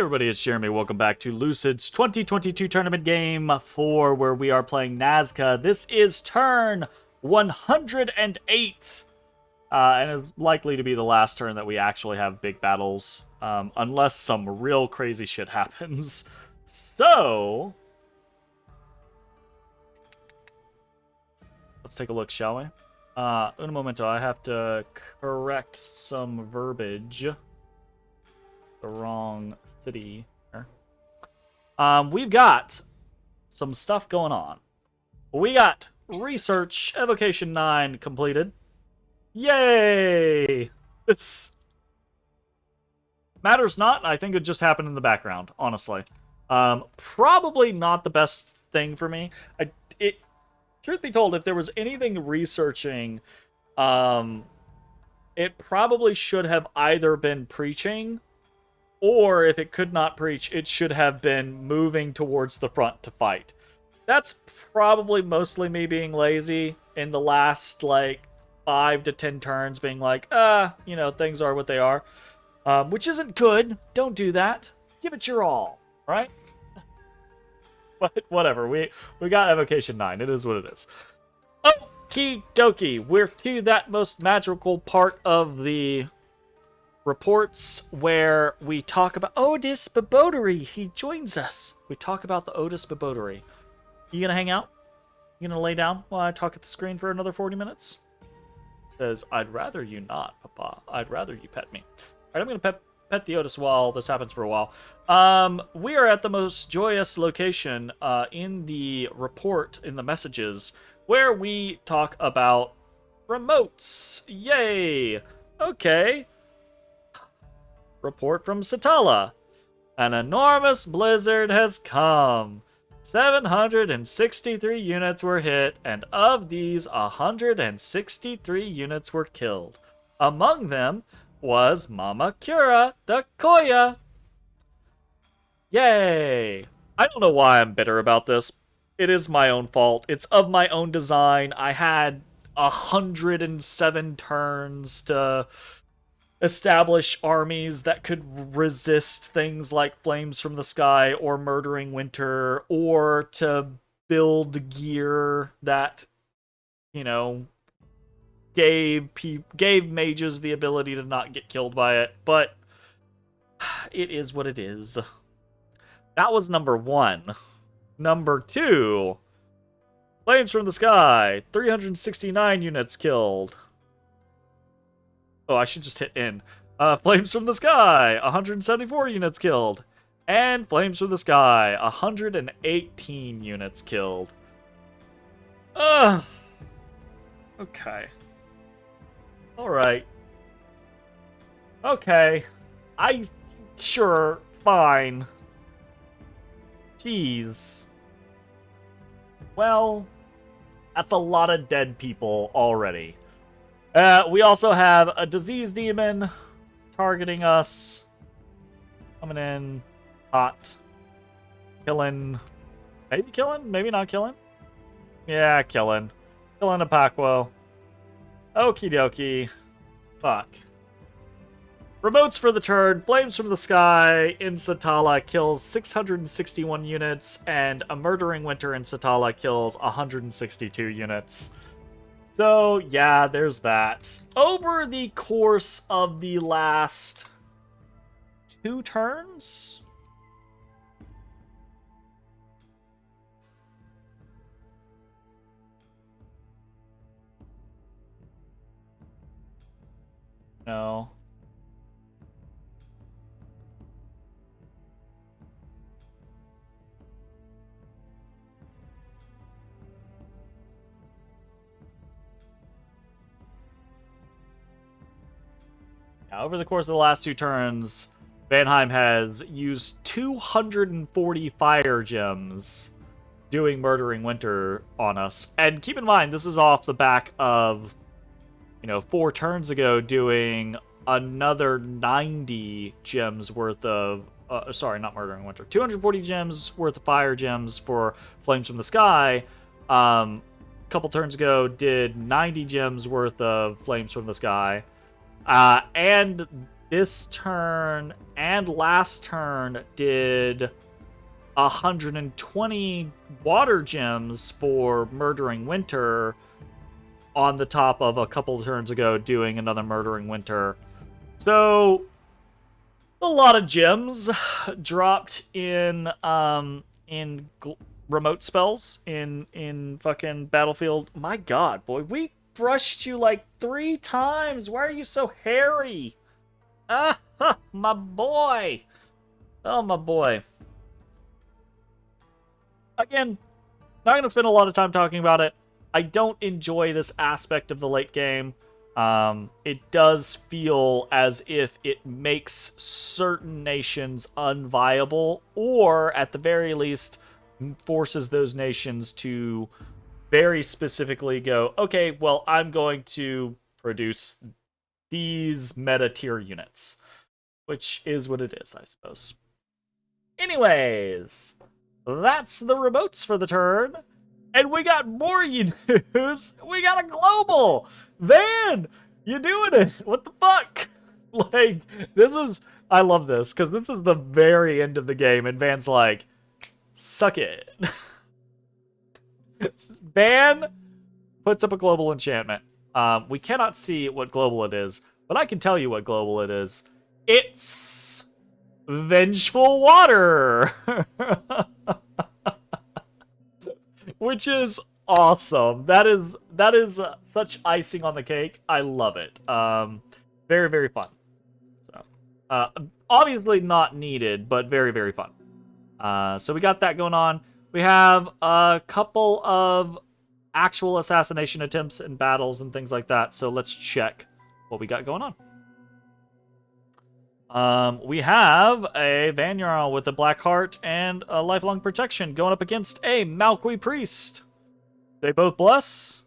everybody, it's Jeremy. Welcome back to Lucid's 2022 tournament game 4, where we are playing Nazca. This is turn 108, and is likely to be the last turn that we actually have big battles, unless some real crazy shit happens. So, let's take a look, shall we? Un momento, I have to correct some verbiage. The wrong city here. We've got some stuff going on. We got research evocation 9 completed. Yay! This matters not. I think it just happened in the background, honestly. Probably not the best thing for me. Truth be told, if there was anything researching, it probably should have either been preaching, or if it could not preach, it should have been moving towards the front to fight. That's probably mostly me being lazy in the last, 5 to 10 turns, being like, things are what they are. Which isn't good. Don't do that. Give it your all, right? But whatever, we got evocation 9. It is what it is. Okie dokie. We're to that most magical part of the reports where we talk about Otis Babotery. He joins us. We talk about the Otis Babotery. You gonna hang out? You gonna lay down while I talk at the screen for another 40 minutes? Says, I'd rather you not, Papa. I'd rather you pet me. All right, I'm gonna pet the Otis while this happens for a while. We are at the most joyous location in the report, in the messages, where we talk about remotes. Yay! Okay. Report from Satala. An enormous blizzard has come. 763 units were hit, and of these, 163 units were killed. Among them was Mama Cura, the Koya. Yay! I don't know why I'm bitter about this. It is my own fault. It's of my own design. I had 107 turns to establish armies that could resist things like Flames from the Sky or Murdering Winter, or to build gear that, gave mages the ability to not get killed by it. But it is what it is. That was number 1. Number 2, Flames from the Sky, 369 units killed. Oh, I should just hit in. Flames from the Sky, 174 units killed. And Flames from the Sky, 118 units killed. Ugh. Okay. Alright. Okay. Sure, fine. Jeez. Well, that's a lot of dead people already. We also have a disease demon targeting us. Coming in hot. Killing. Maybe killing? Maybe not killing? Yeah, killing. Killing a Paquo. Okie dokie. Fuck. Remotes for the turn. Flames from the Sky in Satala kills 661 units, and a Murdering Winter in Satala kills 162 units. So, yeah, there's that. Over the course of the last 2 turns? No. Over the course of the last 2 turns, Vanheim has used 240 fire gems doing Murdering Winter on us. And keep in mind, this is off the back of, 4 turns ago doing another 90 gems worth of... sorry, not Murdering Winter. 240 gems worth of fire gems for Flames from the Sky. A couple turns ago did 90 gems worth of Flames from the Sky. And this turn and last turn did 120 water gems for Murdering Winter on the top of a couple of turns ago doing another Murdering Winter. So a lot of gems dropped in remote spells in fucking Battlefield. My god, boy, we brushed you like 3 times. Why are you so hairy? Ah, my boy. Oh, my boy. Again, not going to spend a lot of time talking about it. I don't enjoy this aspect of the late game. It does feel as if it makes certain nations unviable, or at the very least forces those nations to very specifically go, okay, well, I'm going to produce these meta tier units, which is what it is, I suppose. Anyways, that's the remotes for the turn. And we got more news. We got a global. Van, you doing it? What the fuck? Like, this is... I love this, because this is the very end of the game, and Van's like, suck it. Van puts up a global enchantment. We cannot see what global it is, but I can tell you what global it is. It's... Vengeful Water! Which is awesome. That is such icing on the cake. I love it. Very, very fun. So, obviously not needed, but very, very fun. So we got that going on. We have a couple of actual assassination attempts and battles and things like that. So let's check what we got going on. We have a Van Jarl with a Black Heart and a Lifelong Protection going up against a Malqui Priest. They both bless.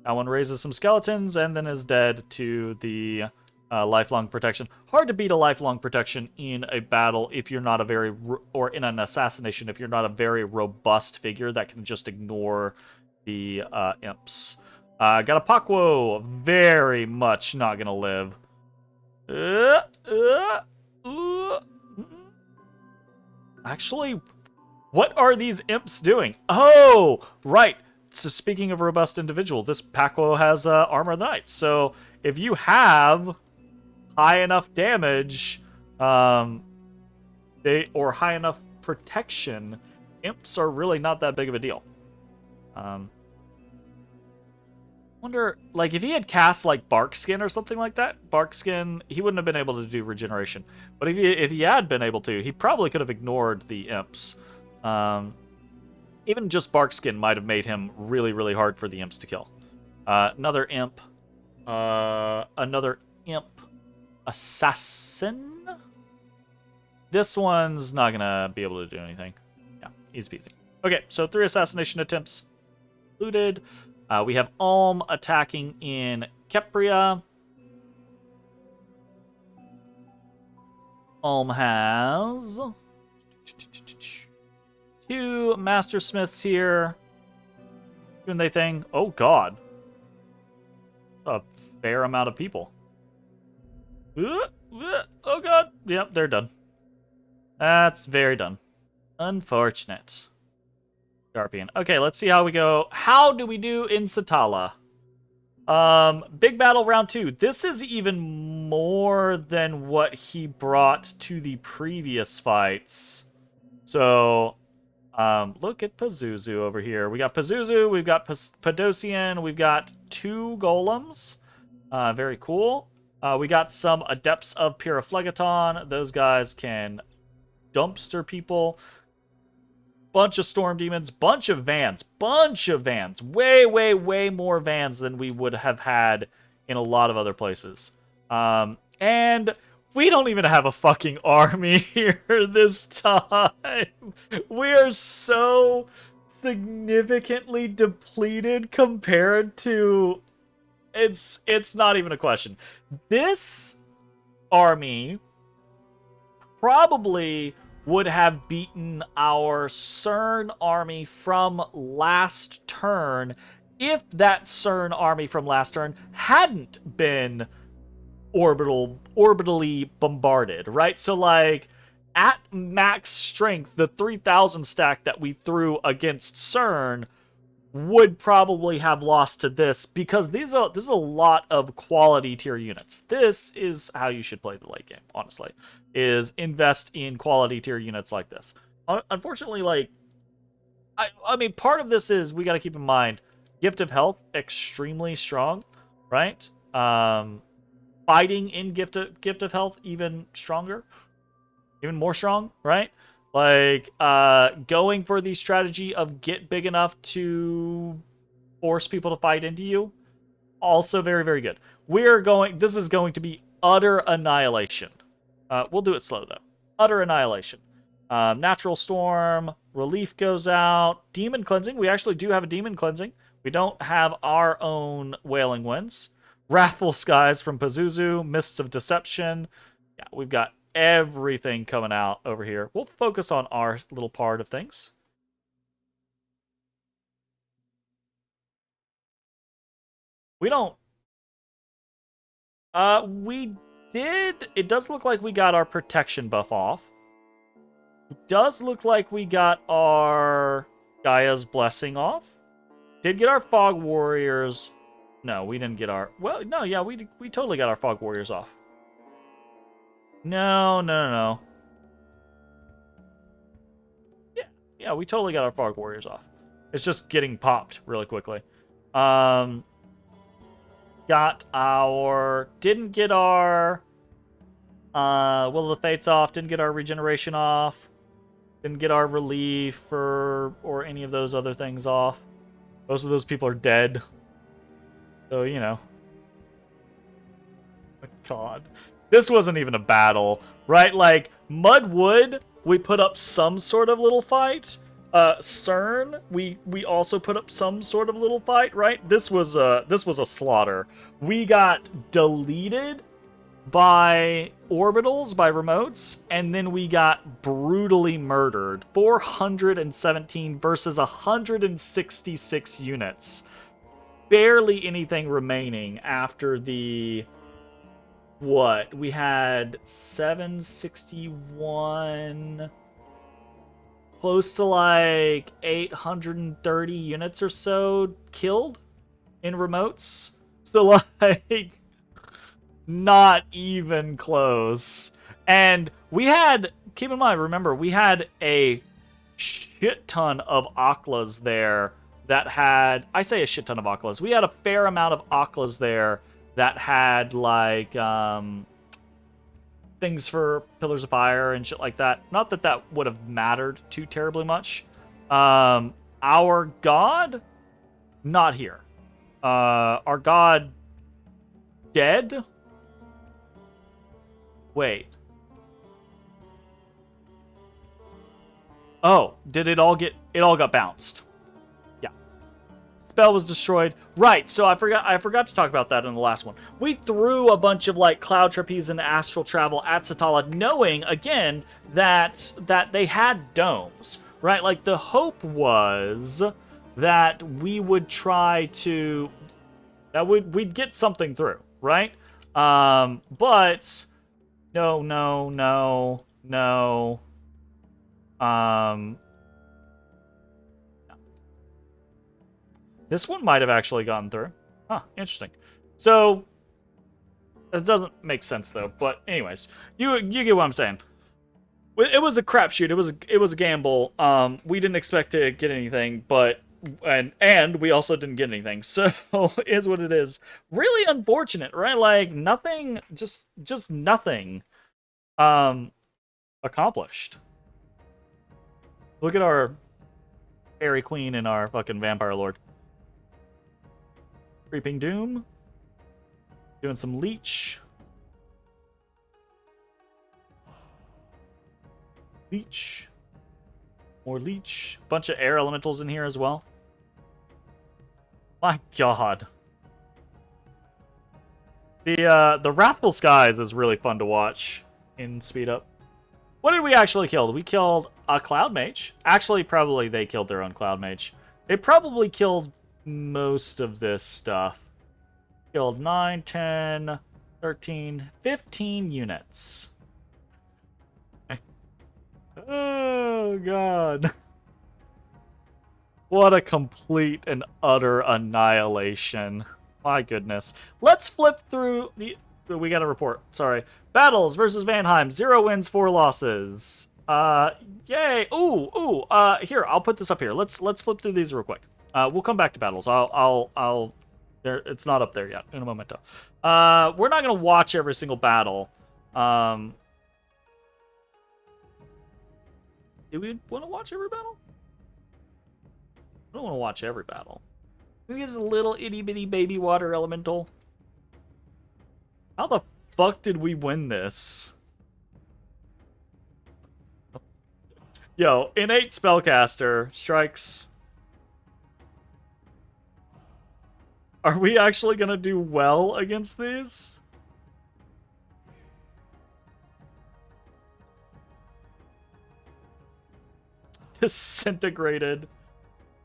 That one raises some skeletons and then is dead to the Lifelong Protection. Hard to beat a Lifelong Protection in a battle if you're not a very... or in an assassination if you're not a very robust figure that can just ignore the imps. Got a Pakwo. Very much not gonna live. Actually, what are these imps doing? Oh, right. So speaking of robust individual, this Pakwo has Armor of the Knights. So if you have high enough damage, or high enough protection, imps are really not that big of a deal. Wonder, like, if he had cast, like, Barkskin or something like that, Barkskin, he wouldn't have been able to do regeneration. But if he had been able to, he probably could have ignored the imps. Even just Barkskin might have made him really, really hard for the imps to kill. Another imp. Another imp assassin. This one's not gonna be able to do anything. Yeah, easy peasy. Okay, so 3 assassination attempts looted. We have Ulm attacking in Kepria. Ulm has 2 Master Smiths here. Doing their thing. Oh, God. A fair amount of people. Oh, God. Yep, they're done. That's very done. Unfortunate. Sharpian. Okay, let's see how we go. How do we do in Satala? Big battle round 2. This is even more than what he brought to the previous fights. So, look at Pazuzu over here. We got Pazuzu, we've got Padosian, we've got 2 golems. Very cool. We got some Adepts of Pyroflegaton. Those guys can dumpster people. Bunch of Storm Demons, bunch of Vans. Way, way, way more Vans than we would have had in a lot of other places. And we don't even have a fucking army here this time. We are so significantly depleted compared to... It's not even a question. This army probably would have beaten our CERN army from last turn if that CERN army from last turn hadn't been orbitally bombarded, right? So, like, at max strength, the 3,000 stack that we threw against CERN would probably have lost to this, because this is a lot of quality tier units. This is how you should play the late game, honestly, is invest in quality tier units like this. Unfortunately, like, I mean, part of this is we got to keep in mind, Gift of Health, extremely strong, right? Fighting in Gift of Health, even stronger, even more strong, right? Like, going for the strategy of get big enough to force people to fight into you, also very, very good. This is going to be utter annihilation. We'll do it slow, though. Utter annihilation. Natural Storm, Relief goes out. Demon Cleansing, we actually do have a Demon Cleansing. We don't have our own Wailing Winds. Wrathful Skies from Pazuzu, Mists of Deception. Yeah, we've got everything coming out over here. We'll focus on our little part of things. We don't... we did... It does look like we got our protection buff off. It does look like we got our Gaia's Blessing off. Did get our Fog Warriors... No, we didn't get our... Well, no, yeah, we totally got our Fog Warriors off. No. Yeah, we totally got our Fog Warriors off. It's just getting popped really quickly. Got our... Didn't get our... Will of the Fates off. Didn't get our Regeneration off. Didn't get our Relief or any of those other things off. Most of those people are dead. So, you know. Oh, God. This wasn't even a battle, right? Like, Mudwood, we put up some sort of little fight. CERN, we also put up some sort of little fight, right? This was a slaughter. We got deleted by orbitals, by remotes, and then we got brutally murdered. 417 versus 166 units. Barely anything remaining after the... What? We had 761... Close to like 830 units or so killed in remotes. So like... Not even close. And we had... Keep in mind, remember, we had a shit ton of Aklas there that had... I say a shit ton of Aklas. We had a fair amount of Aklas there that had, like, things for Pillars of Fire and shit like that. Not that that would have mattered too terribly much. Our god? Not here. Our god... Dead? Wait. Oh, did it all get... It all got bounced. Yeah. Spell was destroyed. Right, so I forgot to talk about that in the last one. We threw a bunch of, like, Cloud Trapeze and Astral Travel at Satala, knowing, again, that they had domes. Right? Like, the hope was that we would try to... That we'd get something through, right? But... No. This one might have actually gotten through. Huh, interesting. So, it doesn't make sense, though. But anyways, you get what I'm saying. It was a crapshoot. It was a gamble. We didn't expect to get anything, but... And we also didn't get anything, so it is what it is. Really unfortunate, right? Like, nothing, just nothing accomplished. Look at our Fairy Queen and our fucking Vampire Lord. Creeping Doom. Doing some Leech. Leech. More Leech. Bunch of air elementals in here as well. My god. The Wrathful Skies is really fun to watch in speed up. What did we actually kill? We killed a Cloud Mage. Actually, probably they killed their own Cloud Mage. They probably killed most of this stuff. Killed 9, 10, 13, 15 units. Oh, God. What a complete and utter annihilation. My goodness. Let's flip through the... We got a report. Sorry. Battles versus Vanheim. 0 wins, 4 losses. Yay. Ooh. Here, I'll put this up here. Let's flip through these real quick. We'll come back to battles. I'll there, it's not up there yet. In a momento. We're not gonna watch every single battle. Do we want to watch every battle? I don't want to watch every battle. I think it's a little itty bitty baby water elemental. How the fuck did we win this? Yo, innate spellcaster strikes. Are we actually gonna do well against these? Disintegrated.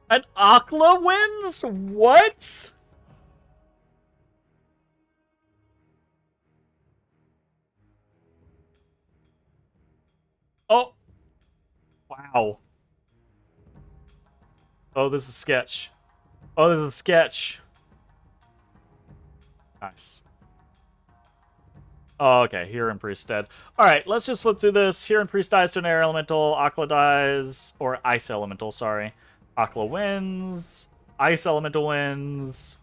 And Akla wins? What? Oh. Wow. Oh, this is sketch. Oh, this is a sketch. Nice. Oh, okay. Huron Priest dead. Alright, let's just flip through this. Huron Priest dies to an air elemental. Akla dies. Or ice elemental, sorry. Akla wins. Ice elemental wins.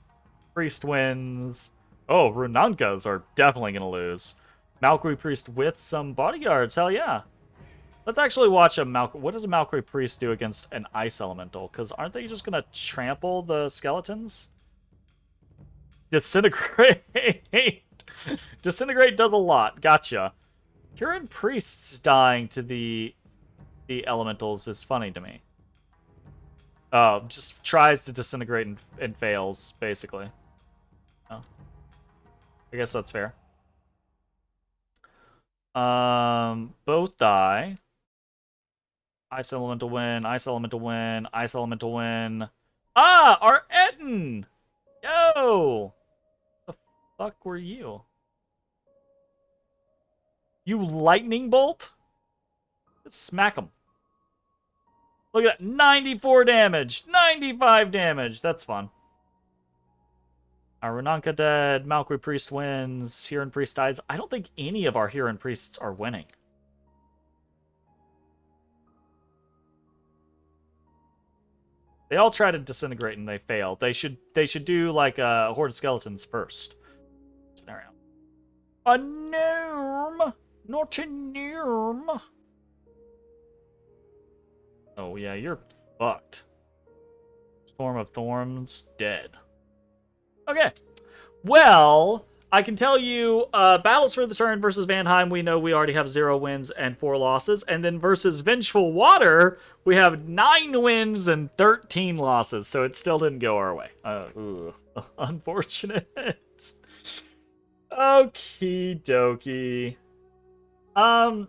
Priest wins. Oh, Runankas are definitely going to lose. Malkri Priest with some bodyguards. Hell yeah. Let's actually watch a Malkri. What does a Malkri Priest do against an ice elemental? Because aren't they just going to trample the skeletons? Disintegrate. Disintegrate does a lot. Gotcha. Huron Priests dying to the elementals is funny to me. Oh, just tries to disintegrate and fails, basically. Oh. I guess that's fair. Both die. Ice elemental win, ice elemental win, ice elemental win. Ah, our Etten! Yo! The fuck were you? You lightning bolt? Just smack him. Look at that. 94 damage. 95 damage. That's fun. Our Runanka dead. Malkri Priest wins. Huron Priest dies. I don't think any of our Huron Priests are winning. They all try to disintegrate and they fail. They should do like a horde of skeletons first. Scenario. A gnome! Not a gnome! Oh yeah, you're fucked. Storm of Thorns, dead. Okay. Well, I can tell you, battles for the turn versus Vanheim, we know we already have 0 wins and 4 losses. And then versus Vengeful Water, we have 9 wins and 13 losses. So it still didn't go our way. Unfortunate. Okie dokie. I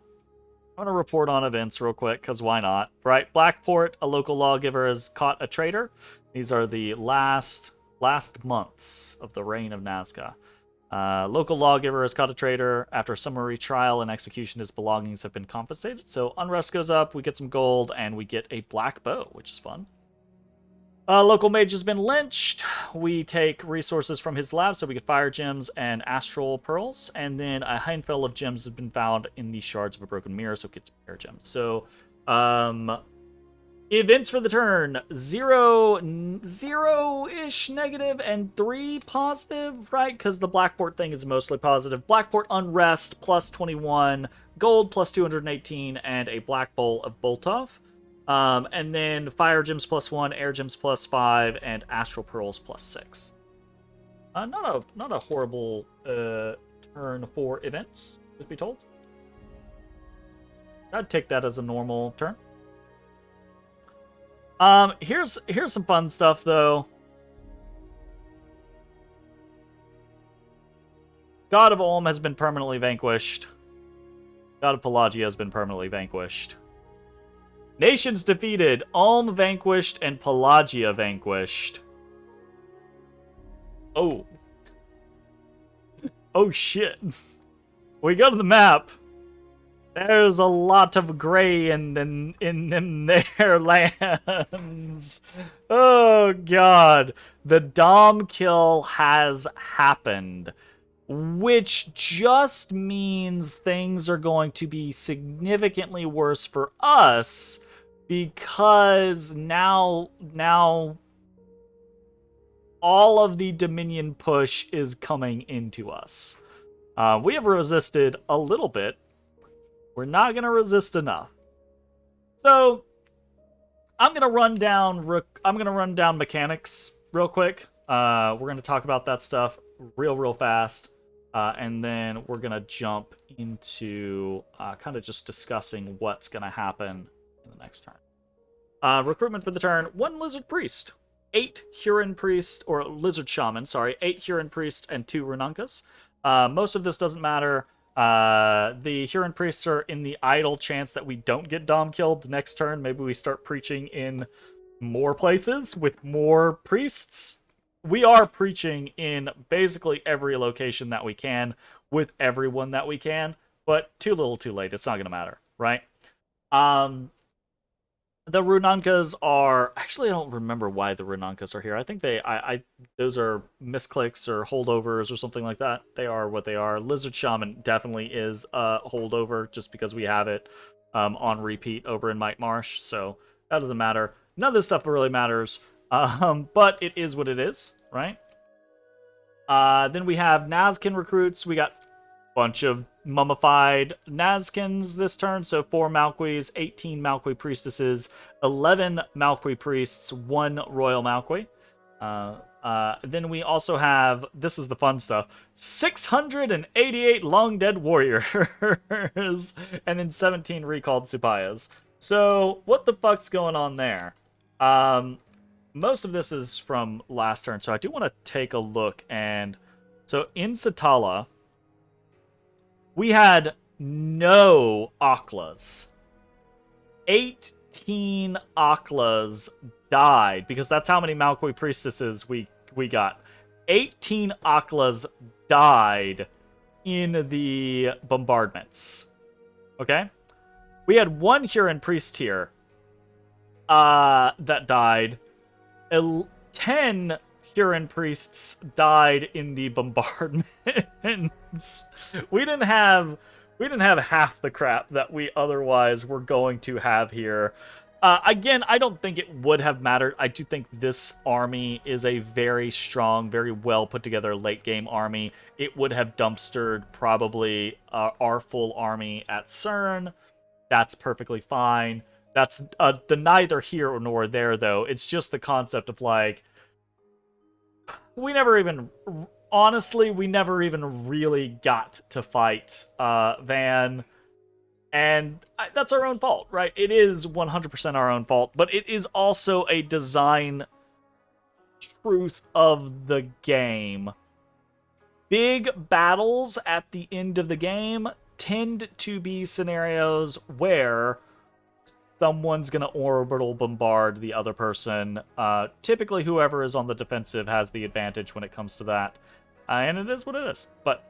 want to report on events real quick, because why not? Right, Blackport, a local lawgiver, has caught a traitor. These are the last months of the reign of Nazca. Local lawgiver has caught a traitor. After summary trial and execution, his belongings have been confiscated. So unrest goes up, we get some gold, and we get a black bow, which is fun. Local mage has been lynched. We take resources from his lab so we get fire gems and astral pearls. And then a handful of gems has been found in the shards of a broken mirror, so it gets air gems. So, events for the turn. 0-ish negative and 3 positive, right? Because the Blackport thing is mostly positive. Blackport unrest plus 21, gold plus 218, and a black bowl of Boltov. And then fire gems plus 1, air gems plus 5, and astral pearls plus 6. Not a horrible turn for events, to be told. I'd take that as a normal turn. Here's some fun stuff though. God of Ulm has been permanently vanquished. God of Pelagia has been permanently vanquished. Nations defeated, Ulm vanquished, and Pelagia vanquished. Oh. Oh shit. We go to the map. There's a lot of gray in them there lands. Oh god. The Dom kill has happened, which just means things are going to be significantly worse for us, because now all of the Dominion push is coming into us. We have resisted a little bit. We're not going to resist enough. So I'm going to run down mechanics real quick. We're going to talk about that stuff real fast. And then we're going to jump into kind of just discussing what's going to happen in the next turn. Recruitment for the turn: 1 Lizard Priest, 8 Huron Priests, or Lizard Shaman, sorry, 8 Huron Priests, and 2 Rununkas. Most of this doesn't matter. The Huron Priests are in the idle chance that we don't get Dom killed next turn. Maybe we start preaching in more places with more priests. We are preaching in basically every location that we can with everyone that we can, but too little too late. It's not going to matter, right? The Rununkas are... Actually, I don't remember why the Rununkas are here. I think those are misclicks or holdovers or something like that. They are what they are. Lizard Shaman definitely is a holdover just because we have it on repeat over in Might Marsh, so that doesn't matter. None of this stuff really matters, but it is what it is, right? Then we have Nazcan recruits. We got bunch of mummified Nazcans this turn, so 4 Malquis, 18 Malqui priestesses, 11 Malqui priests, 1 Royal Malqui. Then we also have, this is the fun stuff, 688 Long Dead Warriors, and then 17 Recalled Supayas. So, what the fuck's going on there? Most of this is from last turn, so I do want to take a look, and so in Satala, we had no Aklas. 18 Aklas died, because that's how many Malqui priestesses we got. 18 Aklas died in the bombardments. Okay? We had 1 Huron priest here that died. 10 Huron priests died in the bombardments. We didn't have half the crap that we otherwise were going to have here. Again, I don't think it would have mattered. I do think this army is a very strong, very well put together late game army. It would have dumpstered probably our full army at CERN. That's perfectly fine. That's the neither here nor there, though. It's just the concept of, like, we never even really got to fight Van, and that's our own fault, right? It is 100% our own fault, but it is also a design truth of the game. Big battles at the end of the game tend to be scenarios where someone's going to orbital bombard the other person. Typically, whoever is on the defensive has the advantage when it comes to that. And it is what it is. But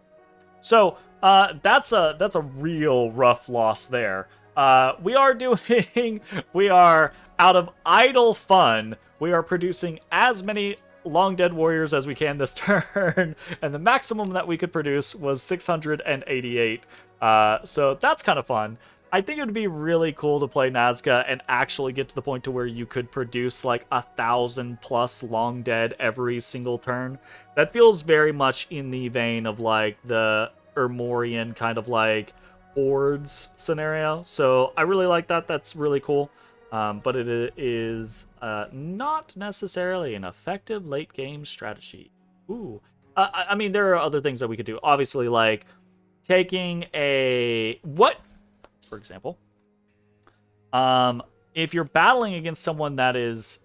so that's a real rough loss there. We are out of idle fun. We are producing as many Long Dead Warriors as we can this turn, and the maximum that we could produce was 688. So that's kind of fun. I think it would be really cool to play Nazca and actually get to the point to where you could produce like 1,000+ Long Dead every single turn. That feels very much in the vein of like the Ermorian kind of like hordes scenario. So I really like that. That's really cool. But it is not necessarily an effective late game strategy. Ooh. I mean, there are other things that we could do. Obviously, like taking for example, if you're battling against someone that is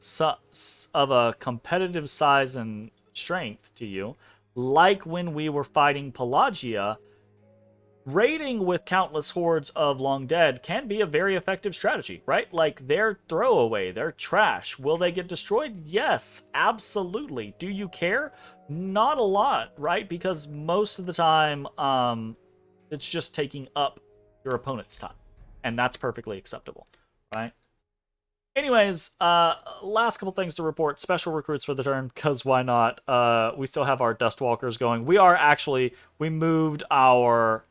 of a competitive size and strength to you, like when we were fighting Pelagia, raiding with countless hordes of long dead can be a very effective strategy, right? Like, they're throwaway, they're trash. Will they get destroyed? Yes, absolutely. Do you care? Not a lot, right? Because most of the time, it's just taking up your opponent's time, and that's perfectly acceptable, right? Anyways, last couple things to report. Special recruits for the turn, because why not? We still have our Dustwalkers going. We moved our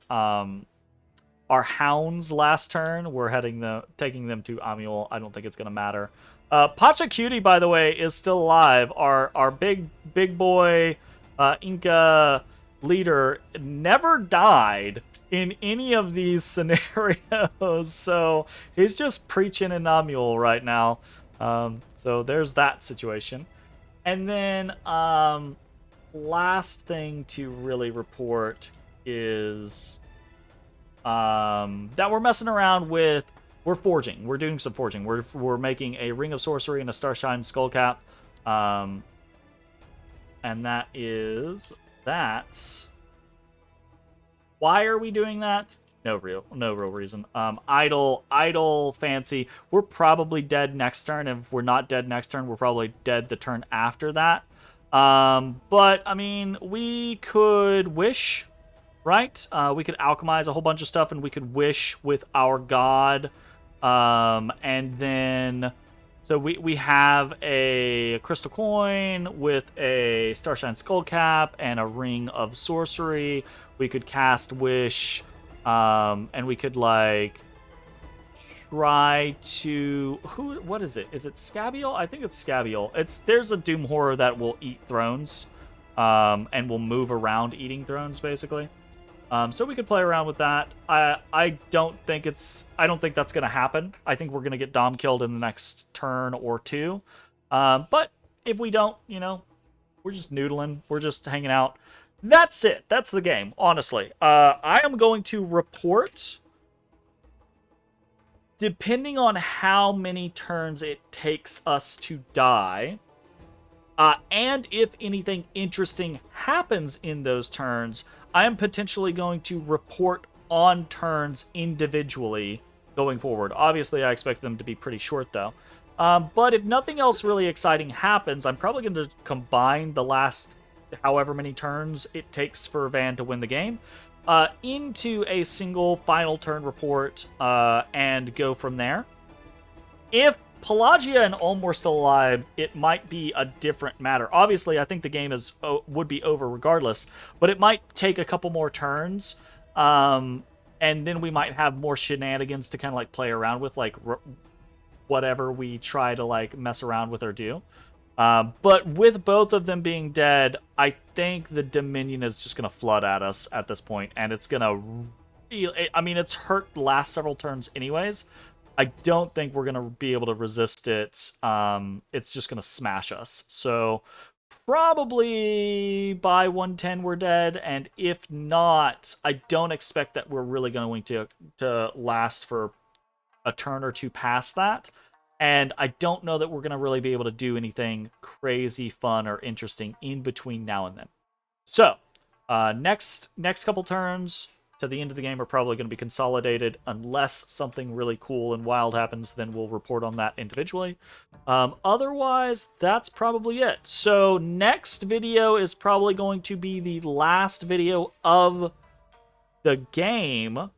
hounds last turn. We're taking them to Amul. I don't think it's gonna matter. Pacha Cutie, by the way, is still alive. Our big boy Inca leader never died in any of these scenarios, so he's just preaching in Amul right now. So there's that situation. And then last thing to really report is that we're messing around with, we're forging. We're doing some forging. We're making a Ring of Sorcery and a Starshine Skullcap. And that's why are we doing that? No real reason. Idle fancy. We're probably dead next turn. If we're not dead next turn, we're probably dead the turn after that. But I mean, we could wish, right? We could alchemize a whole bunch of stuff, and we could wish with our god. And then, so we have a crystal coin with a Starshine Skullcap and a Ring of Sorcery. We could cast Wish, and we could, like, try to... what is it? Is it Scabiel? I think it's Scabiel. There's a Doom Horror that will eat thrones, and will move around eating thrones, basically. So we could play around with that. I don't think that's gonna happen. I think we're gonna get Dom killed in the next turn or two. But if we don't, we're just noodling. We're just hanging out. That's it. That's the game, honestly. I am going to report, depending on how many turns it takes us to die, and if anything interesting happens in those turns, I am potentially going to report on turns individually going forward. Obviously, I expect them to be pretty short, though. But if nothing else really exciting happens, I'm probably going to combine the last however many turns it takes for Van to win the game into a single final turn report, and go from there. If Pelagia and Ulm were still alive, it might be a different matter. Obviously, I think the game would be over regardless, but it might take a couple more turns, and then we might have more shenanigans to kind of like play around with, like whatever we try to like mess around with or do. But with both of them being dead, I think the Dominion is just going to flood at us at this point, and it's going to... I mean, it's hurt the last several turns anyways. I don't think we're going to be able to resist it. It's just going to smash us. So probably by 110 we're dead, and if not, I don't expect that we're really going to last for a turn or two past that. And I don't know that we're going to really be able to do anything crazy, fun, or interesting in between now and then. So, next couple turns to the end of the game are probably going to be consolidated. Unless something really cool and wild happens, then we'll report on that individually. Otherwise, that's probably it. So, next video is probably going to be the last video of the game.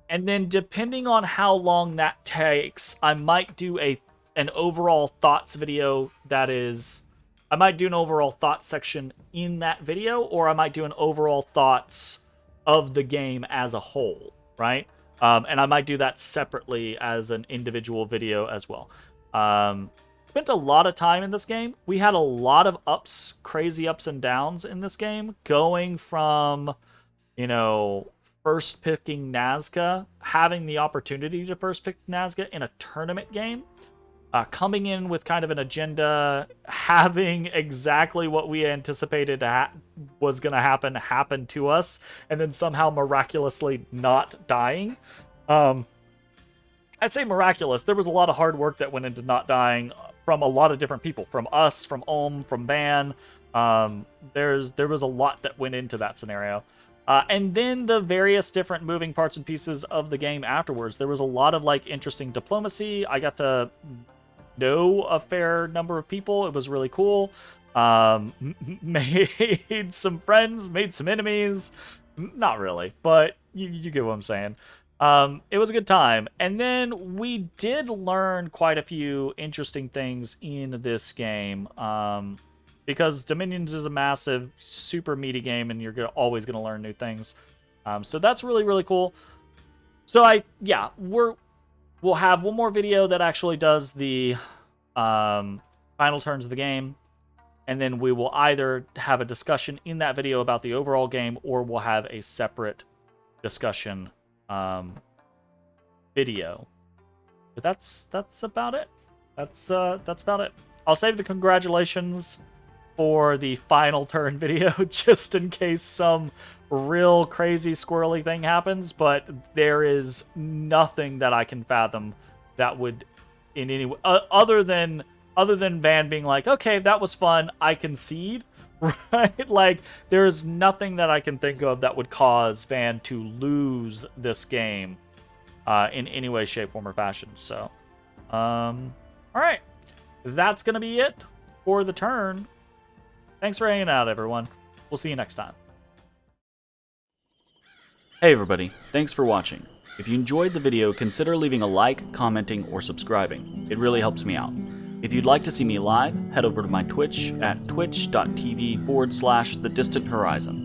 And then depending on how long that takes, I might do an overall thoughts video that is... I might do an overall thoughts section in that video, or I might do an overall thoughts of the game as a whole, right? And I might do that separately as an individual video as well. Spent a lot of time in this game. We had a lot of crazy ups and downs in this game, going from, first picking Nazca, having the opportunity to first pick Nazca in a tournament game, coming in with kind of an agenda, having exactly what we anticipated was going to happen to us, and then somehow miraculously not dying. I say miraculous. There was a lot of hard work that went into not dying from a lot of different people, from us, from Ulm, from Van. There was a lot that went into that scenario. And then the various different moving parts and pieces of the game afterwards. There was a lot of like interesting diplomacy. I got to know a fair number of people. It was really cool. Made some friends, made some enemies. Not really, but you get what I'm saying. It was a good time. And then we did learn quite a few interesting things in this game. Because Dominions is a massive, super meaty game, and you're always going to learn new things. So that's really, really cool. So we'll have one more video that actually does the final turns of the game, and then we will either have a discussion in that video about the overall game, or we'll have a separate discussion video. But that's about it. That's about it. I'll save the congratulations for the final turn video, just in case some real crazy squirrely thing happens, but there is nothing that I can fathom that would in any way, other than Van being like, okay, that was fun, I concede, right? Like, there's nothing that I can think of that would cause Van to lose this game in any way, shape, form, or fashion. So, all right, that's gonna be it for the turn. Thanks for hanging out, everyone. We'll see you next time. Hey everybody, thanks for watching. If you enjoyed the video, consider leaving a like, commenting, or subscribing. It really helps me out. If you'd like to see me live, head over to my Twitch at twitch.tv/thedistanthorizon.